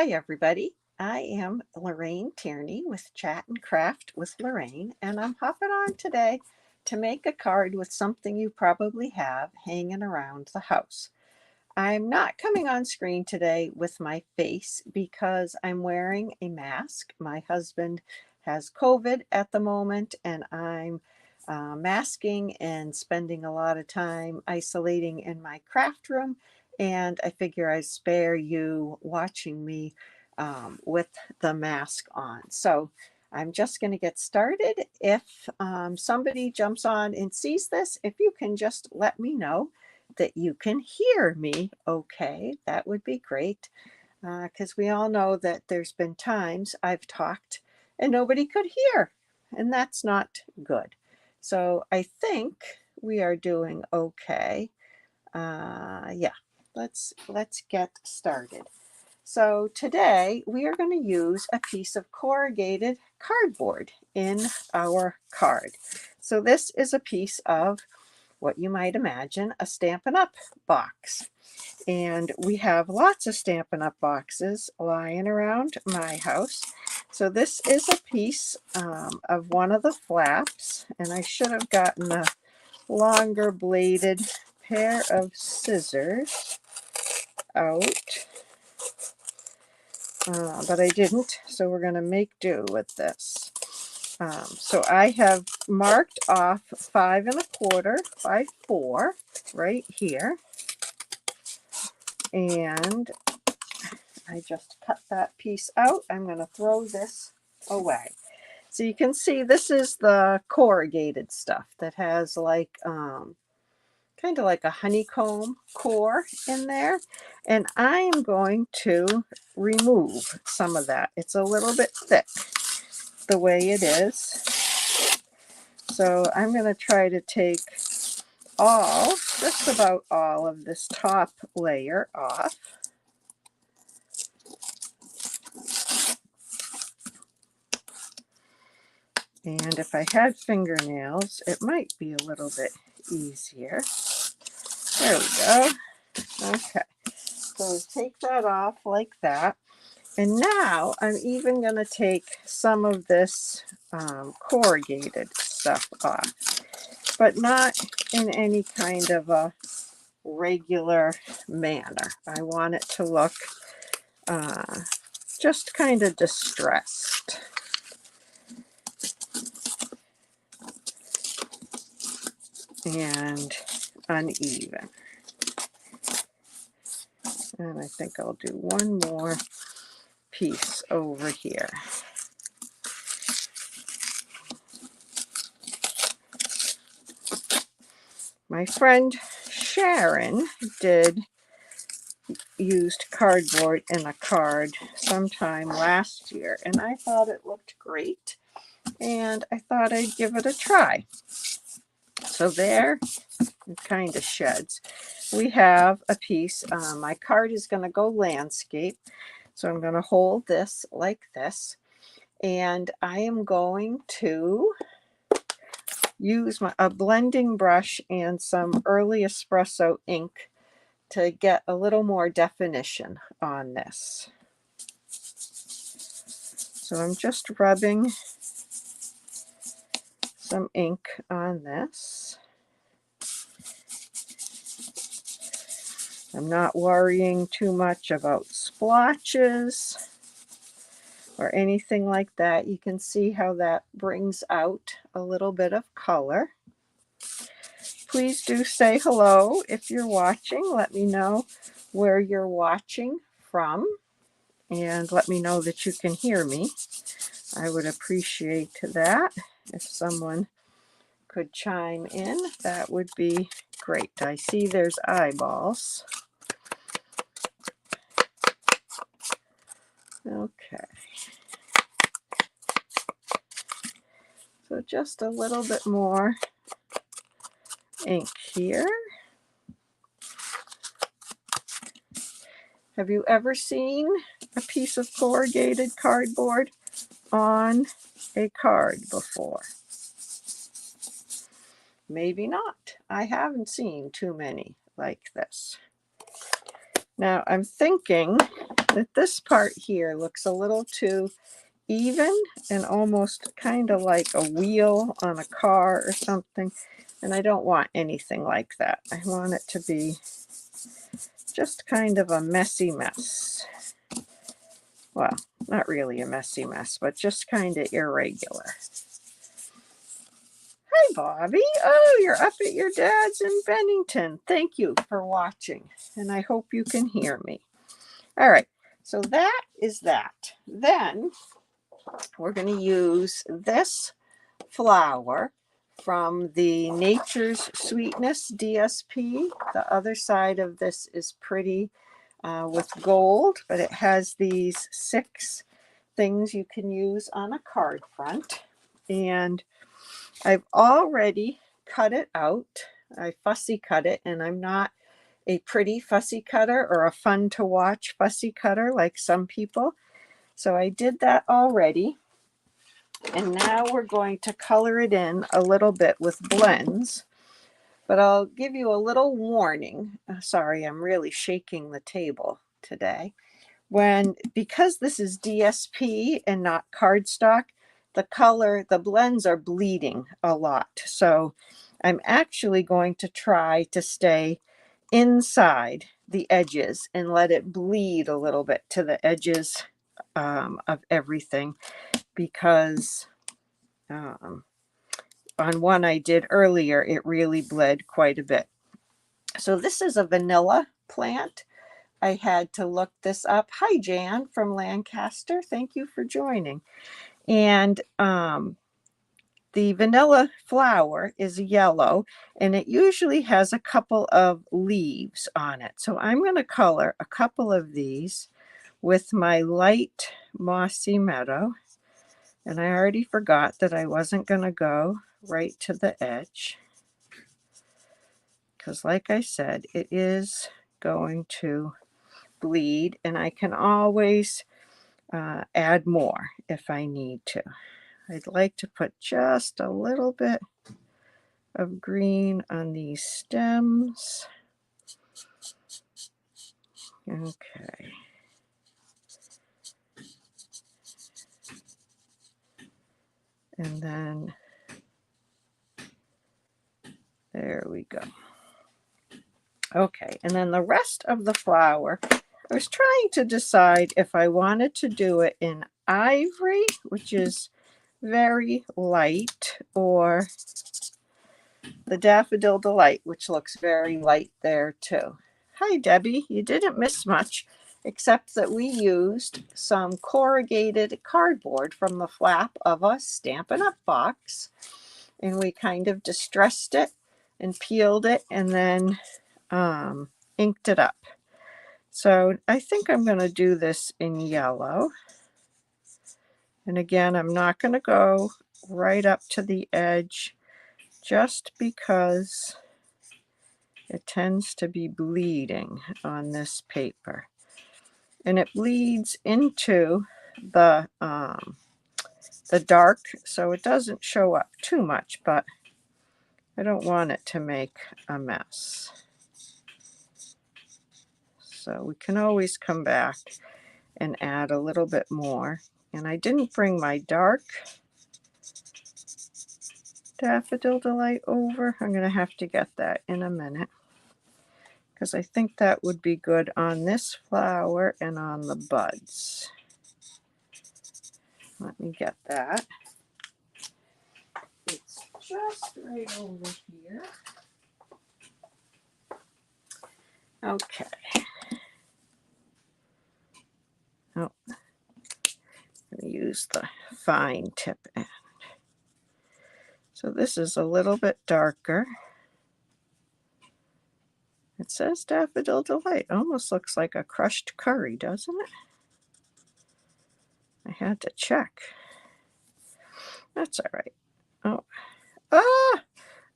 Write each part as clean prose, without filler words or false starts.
Hi, everybody. I am Lorraine Tierney with Chat and Craft with Lorraine, and I'm hopping on today to make a card with something you probably have hanging around the house. I'm not coming on screen today with my face because I'm wearing a mask. My husband has COVID at the moment, and I'm masking and spending a lot of time isolating in my craft room. And I figure I spare you watching me with the mask on. So I'm just going to get started. If somebody jumps on and sees this, if you can just let me know that you can hear me okay, that would be great. Because we all know that there's been times I've talked and nobody could hear, and that's not good. So I think we are doing okay. Yeah, let's get started. So today we are going to use a piece of corrugated cardboard in our card. So this is a piece of what you might imagine a Stampin' Up! Box. And we have lots of Stampin' Up! Boxes lying around my house. So this is a piece of one of the flaps, and I should have gotten a longer bladed pair of scissors out, but I didn't, so we're going to make do with this. So I have marked off 5 1/4 by 4 right here, and I just cut that piece out. I'm going to throw this away. So you can see this is the corrugated stuff that has like kind of like a honeycomb core in there, and I am going to remove some of that. It's a little bit thick the way it is. So I'm going to try to take just about all of this top layer off. And if I had fingernails, it might be a little bit easier. There we go. Okay, so take that off like that. And now I'm even going to take some of this corrugated stuff off, but not in any kind of a regular manner. I want it to look just kind of distressed. And uneven. And I think I'll do one more piece over here. My friend Sharon used cardboard in a card sometime last year, and I thought it looked great, and I thought I'd give it a try. So there, it kind of sheds. We have a piece. My card is going to go landscape, so I'm going to hold this like this, and I am going to use a blending brush and some early espresso ink to get a little more definition on this. So I'm just rubbing some ink on this. I'm not worrying too much about splotches or anything like that. You can see how that brings out a little bit of color. Please do say hello if you're watching. Let me know where you're watching from, and let me know that you can hear me. I would appreciate that. If someone could chime in, that would be great. I see there's eyeballs. Okay. So just a little bit more ink here. Have you ever seen a piece of corrugated cardboard on a card before? Maybe not. I haven't seen too many like this. Now I'm thinking that this part here looks a little too even and almost kind of like a wheel on a car or something. And I don't want anything like that. I want it to be just kind of a messy mess. Well, not really a messy mess, but just kind of irregular. Hi, Bobby. Oh, you're up at your dad's in Bennington. Thank you for watching, and I hope you can hear me. All right, so that is that. Then we're going to use this flower from the Nature's Sweetness DSP. The other side of this is pretty with gold, but it has these 6 things you can use on a card front. And I've already cut it out. I fussy cut it, and I'm not a pretty fussy cutter or a fun to watch fussy cutter like some people. So I did that already. And now we're going to color it in a little bit with blends. But I'll give you a little warning. Sorry, I'm really shaking the table today. Because this is DSP and not cardstock, the blends are bleeding a lot. So I'm actually going to try to stay inside the edges and let it bleed a little bit to the edges of everything, because on one I did earlier, it really bled quite a bit. So this is a vanilla plant. I had to look this up. Hi, Jan from Lancaster. Thank you for joining. And the vanilla flower is yellow, and it usually has a couple of leaves on it. So I'm going to color a couple of these with my light mossy meadow. And I already forgot that I wasn't going to go right to the edge, because like I said, it is going to bleed, and I can always add more if I need to. I'd like to put just a little bit of green on these stems. Okay. And then there we go. Okay, and then the rest of the flower, I was trying to decide if I wanted to do it in ivory, which is very light, or the Daffodil Delight, which looks very light there too. Hi, Debbie. You didn't miss much, except that we used some corrugated cardboard from the flap of a Stampin' Up! Box, and we kind of distressed it and peeled it and then inked it up. So I think I'm going to do this in yellow. And again, I'm not going to go right up to the edge, just because it tends to be bleeding on this paper. And it bleeds into the dark, so it doesn't show up too much, but I don't want it to make a mess. So we can always come back and add a little bit more. And I didn't bring my dark Daffodil Delight over. I'm going to have to get that in a minute, because I think that would be good on this flower and on the buds. Let me get that. It's just right over here. Okay. Oh, I'm going to use the fine tip end. So this is a little bit darker. It says Daffodil Delight. Almost looks like a crushed curry, doesn't it? I had to check. That's all right. Oh,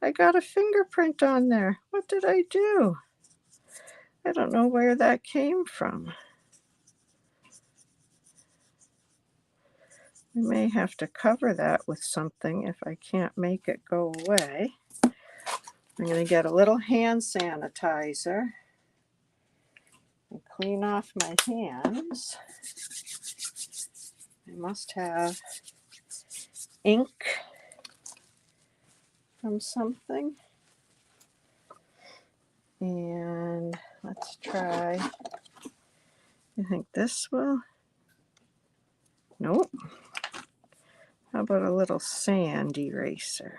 I got a fingerprint on there. What did I do? I don't know where that came from. We may have to cover that with something if I can't make it go away. I'm going to get a little hand sanitizer and clean off my hands. I must have ink from something. And let's try, I think this will, nope. How about a little sand eraser?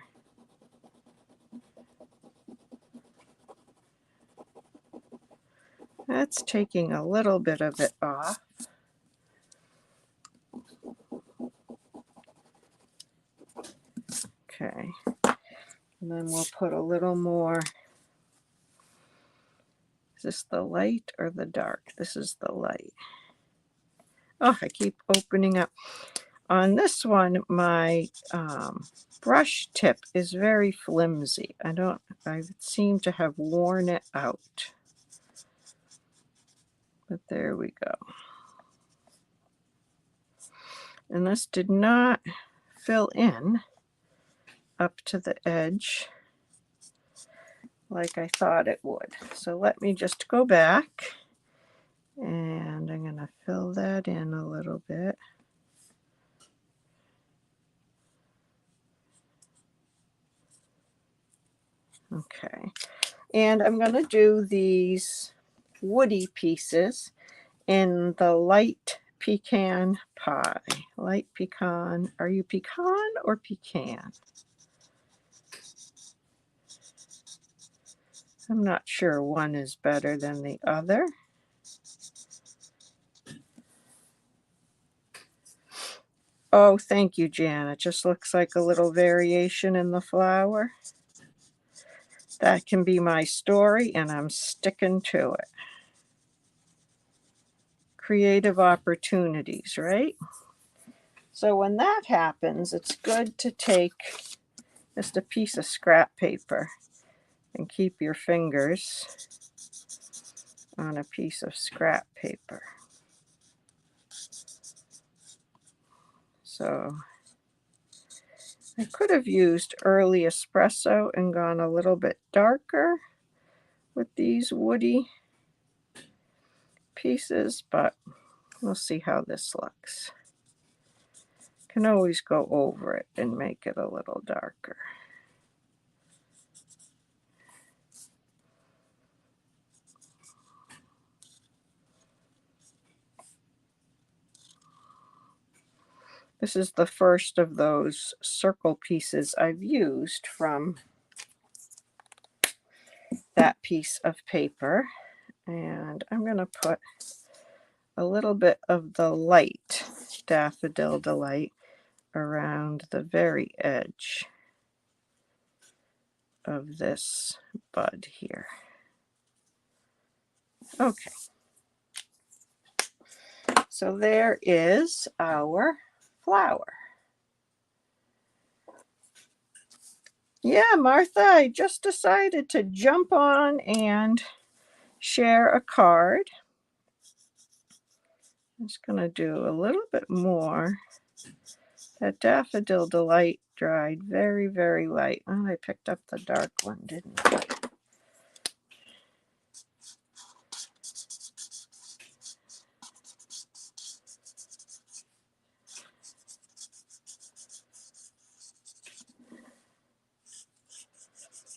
That's taking a little bit of it off. Okay, and then we'll put a little more. Is this the light or the dark? This is the light. Oh, I keep opening up. On this one, my brush tip is very flimsy. I seem to have worn it out. But there we go. And this did not fill in up to the edge like I thought it would. So let me just go back, and I'm going to fill that in a little bit. Okay, and I'm going to do these woody pieces in the light pecan pie. Light pecan. Are you pecan or pecan? I'm not sure one is better than the other. Oh, thank you, Jan. It just looks like a little variation in the flower. That can be my story, and I'm sticking to it. Creative opportunities, right? So when that happens, it's good to take just a piece of scrap paper and keep your fingers on a piece of scrap paper. So I could have used early espresso and gone a little bit darker with these woody pieces, but we'll see how this looks. Can always go over it and make it a little darker. This is the first of those circle pieces I've used from that piece of paper. And I'm going to put a little bit of the light Daffodil Delight around the very edge of this bud here. Okay. So there is our flower. Yeah, Martha, I just decided to jump on and share a card. I'm just going to do a little bit more. That Daffodil Delight dried very, very light. Oh, I picked up the dark one, didn't I?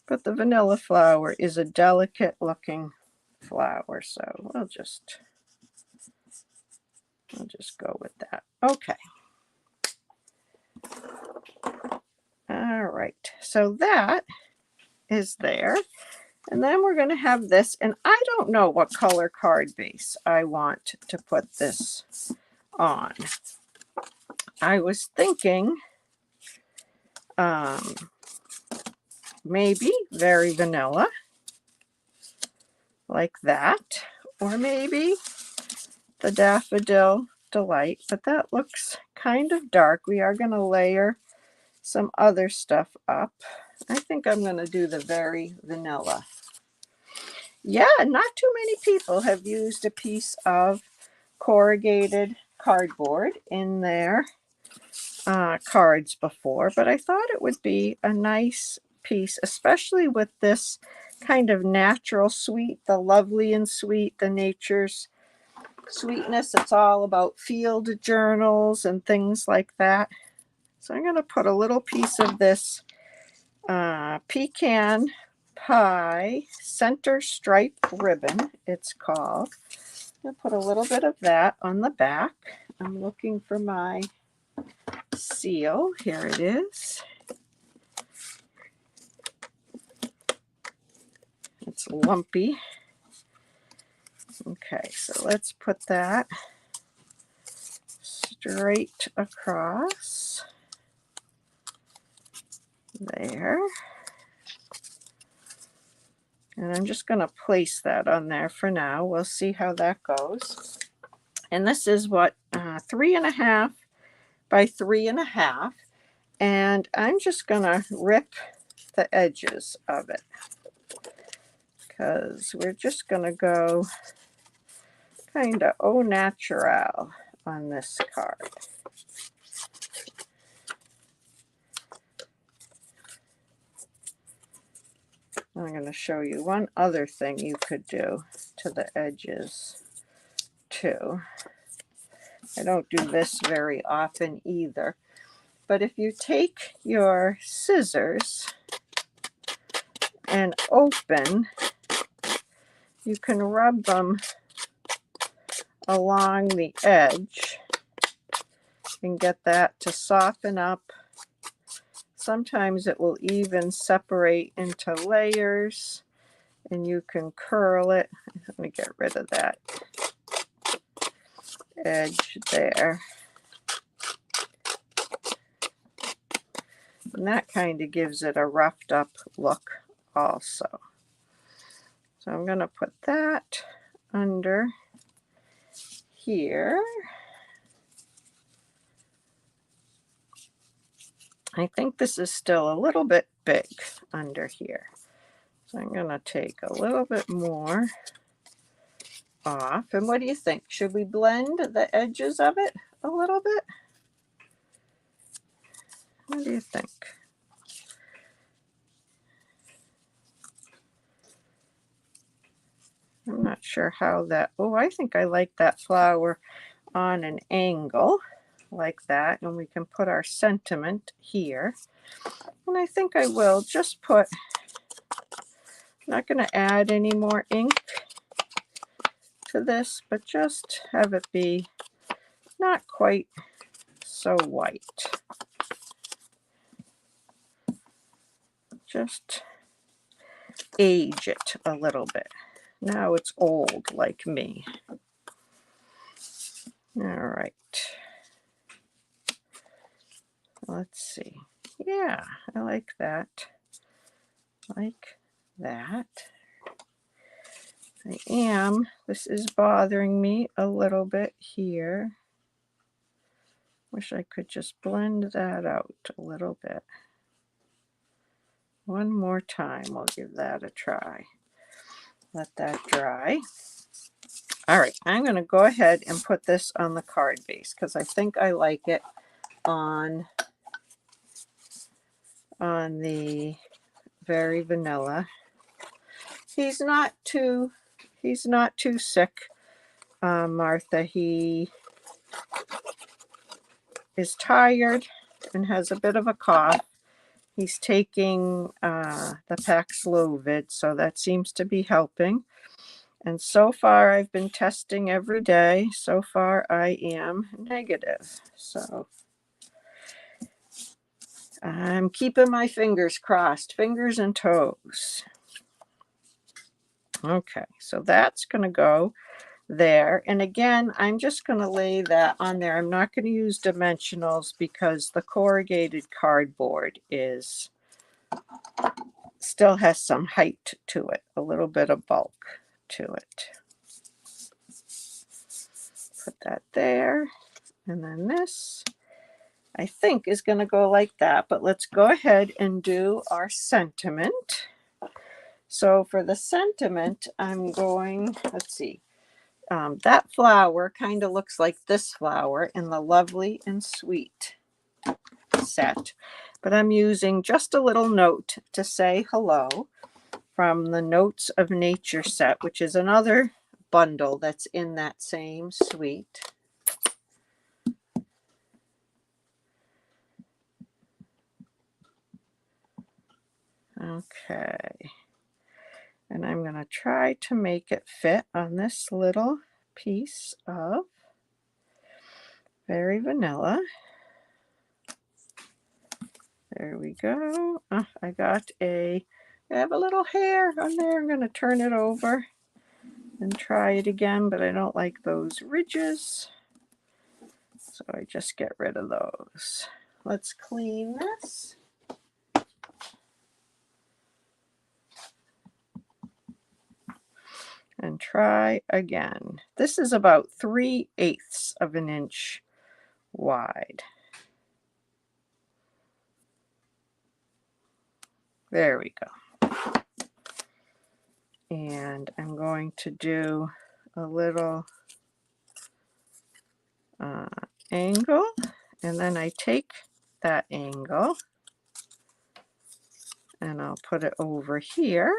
But the vanilla flower is a delicate looking flower, so we'll just go with that. Okay. All right, so that is there. And then we're going to have this, and I don't know what color card base I want to put this on. I was thinking maybe very vanilla, like that, or maybe the Daffodil Delight, but that looks kind of dark. We are going to layer some other stuff up. I think I'm going to do the very vanilla. Yeah, not too many people have used a piece of corrugated cardboard in their cards before, but I thought it would be a nice piece, especially with this kind of natural sweet, the lovely and sweet, the nature's sweetness. It's all about field journals and things like that. So I'm going to put a little piece of this pecan pie center stripe ribbon, it's called. I'm going to put a little bit of that on the back. I'm looking for my seal. Here it is. It's lumpy. Okay, so let's put that straight across there. And I'm just going to place that on there for now. We'll see how that goes. And this is what, 3.5 by 3.5. And I'm just going to rip the edges of it, because we're just going to go kind of au naturel on this card. I'm going to show you one other thing you could do to the edges too. I don't do this very often either, but if you take your scissors and open, you can rub them along the edge and get that to soften up. Sometimes it will even separate into layers, and you can curl it. Let me get rid of that edge there. And that kind of gives it a roughed up look also. So I'm going to put that under here. I think this is still a little bit big under here. So I'm going to take a little bit more off. And what do you think? Should we blend the edges of it a little bit? What do you think? I'm not sure how that, oh, I think I like that flower on an angle like that. And we can put our sentiment here. And I think I will just put, I'm not going to add any more ink to this, but just have it be not quite so white. Just age it a little bit. Now it's old like me. All right. Let's see. Yeah, I like that. Like that. This is bothering me a little bit here. Wish I could just blend that out a little bit. One more time, we'll give that a try. Let that dry. All right, I'm going to go ahead and put this on the card base because I think I like it on the Very Vanilla. He's not too sick, Martha. He is tired and has a bit of a cough. He's taking the Paxlovid, so that seems to be helping. And so far, I've been testing every day. So far, I am negative. So I'm keeping my fingers crossed, fingers and toes. Okay, so that's going to go there. And again, I'm just going to lay that on there. I'm not going to use dimensionals because the corrugated cardboard still has some height to it, a little bit of bulk to it. Put that there. And then this, I think, is going to go like that. But let's go ahead and do our sentiment. So for the sentiment, I'm going, let's see. That flower kind of looks like this flower in the Lovely and Sweet set. But I'm using just a little note to say hello from the Notes of Nature set, which is another bundle that's in that same suite. Okay, and I'm going to try to make it fit on this little piece of Very Vanilla. There we go. I have a little hair on there. I'm going to turn it over and try it again, but I don't like those ridges, so I just get rid of those. Let's clean this. And try again. This is about 3/8 of an inch wide. There we go. And I'm going to do a little angle, and then I take that angle and I'll put it over here.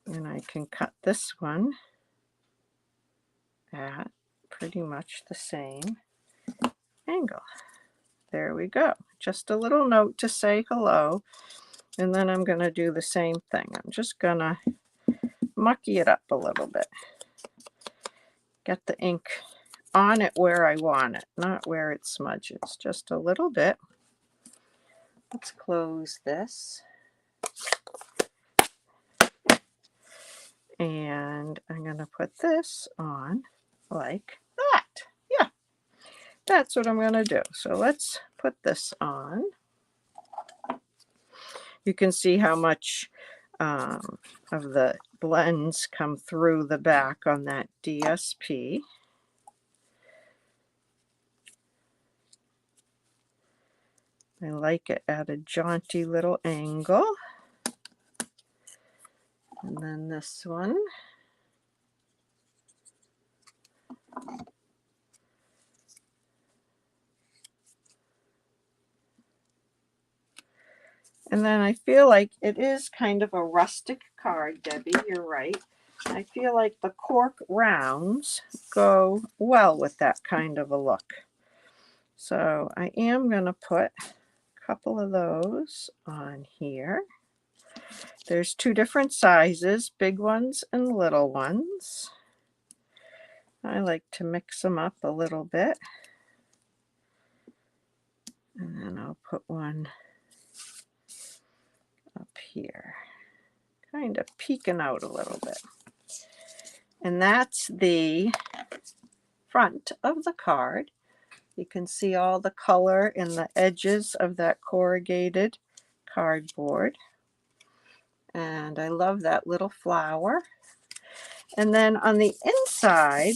And I can cut this one at pretty much the same angle. There we go. Just a little note to say hello. And then I'm going to do the same thing. I'm just going to mucky it up a little bit. Get the ink on it where I want it, not where it smudges. Just a little bit. Let's close this. And I'm going to put this on like that. Yeah, that's what I'm going to do. So let's put this on. You can see how much of the blends come through the back on that DSP. I like it at a jaunty little angle. And then this one. And then I feel like it is kind of a rustic card, Debbie, you're right. I feel like the cork rounds go well with that kind of a look. So I am going to put a couple of those on here. There's two different sizes, big ones and little ones. I like to mix them up a little bit. And then I'll put one up here, kind of peeking out a little bit. And that's the front of the card. You can see all the color in the edges of that corrugated cardboard. And I love that little flower. And then on the inside,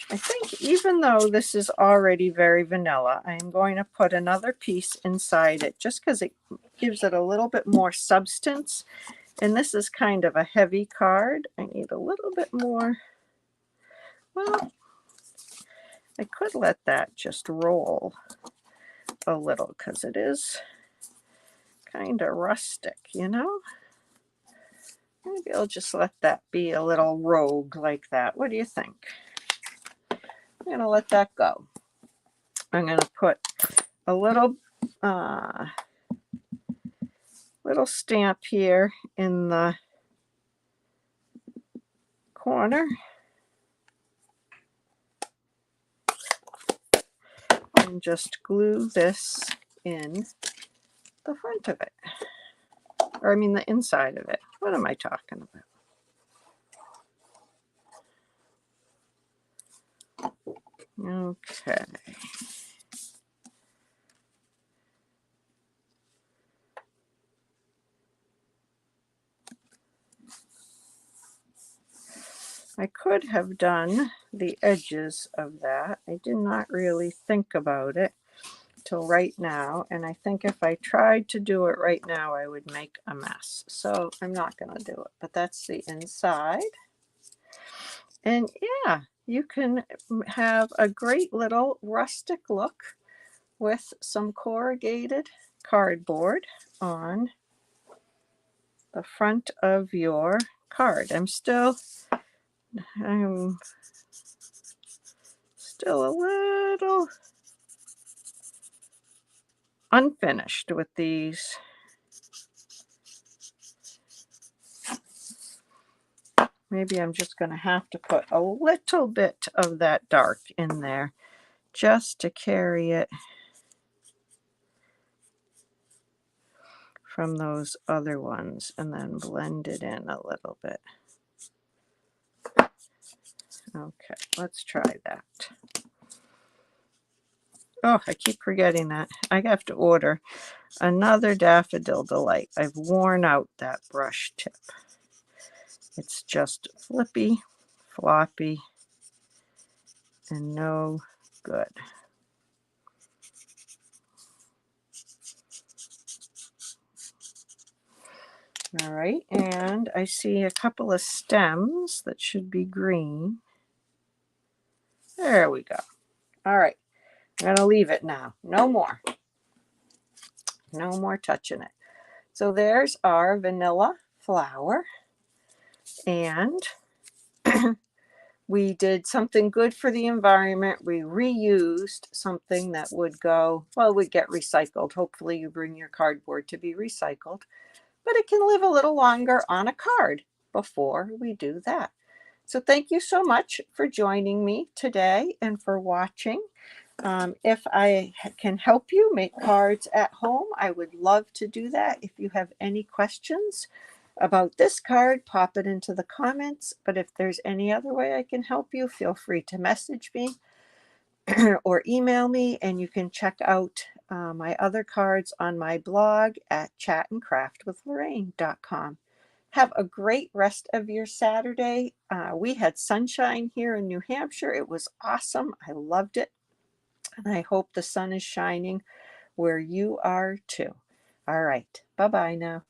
I think even though this is already very vanilla, I'm going to put another piece inside it just because it gives it a little bit more substance. And this is kind of a heavy card. I need a little bit more. Well, I could let that just roll a little because it is kind of rustic, you know? Maybe I'll just let that be a little rogue like that. What do you think? I'm going to let that go. I'm going to put a little stamp here in the corner. And just glue this in the front of it. Or I mean the inside of it. What am I talking about? Okay. I could have done the edges of that. I did not really think about it till right now, and I think if I tried to do it right now, I would make a mess. So I'm not going to do it, but that's the inside. And yeah, you can have a great little rustic look with some corrugated cardboard on the front of your card. I'm still a little unfinished with these. Maybe I'm just going to have to put a little bit of that dark in there just to carry it from those other ones and then blend it in a little bit. Okay, let's try that. Oh, I keep forgetting that. I have to order another Daffodil Delight. I've worn out that brush tip. It's just flippy, floppy, and no good. All right, and I see a couple of stems that should be green. There we go. All right, I'm going to leave it now. No more. No more touching it. So there's our vanilla flower. And we did something good for the environment. We reused something that would go, well, would get recycled. Hopefully you bring your cardboard to be recycled. But it can live a little longer on a card before we do that. So thank you so much for joining me today and for watching. If I can help you make cards at home, I would love to do that. If you have any questions about this card, pop it into the comments. But if there's any other way I can help you, feel free to message me or email me, and you can check out my other cards on my blog at chatandcraftwithlorraine.com. Have a great rest of your Saturday. We had sunshine here in New Hampshire. It was awesome. I loved it. And I hope the sun is shining where you are too. All right. Bye-bye now.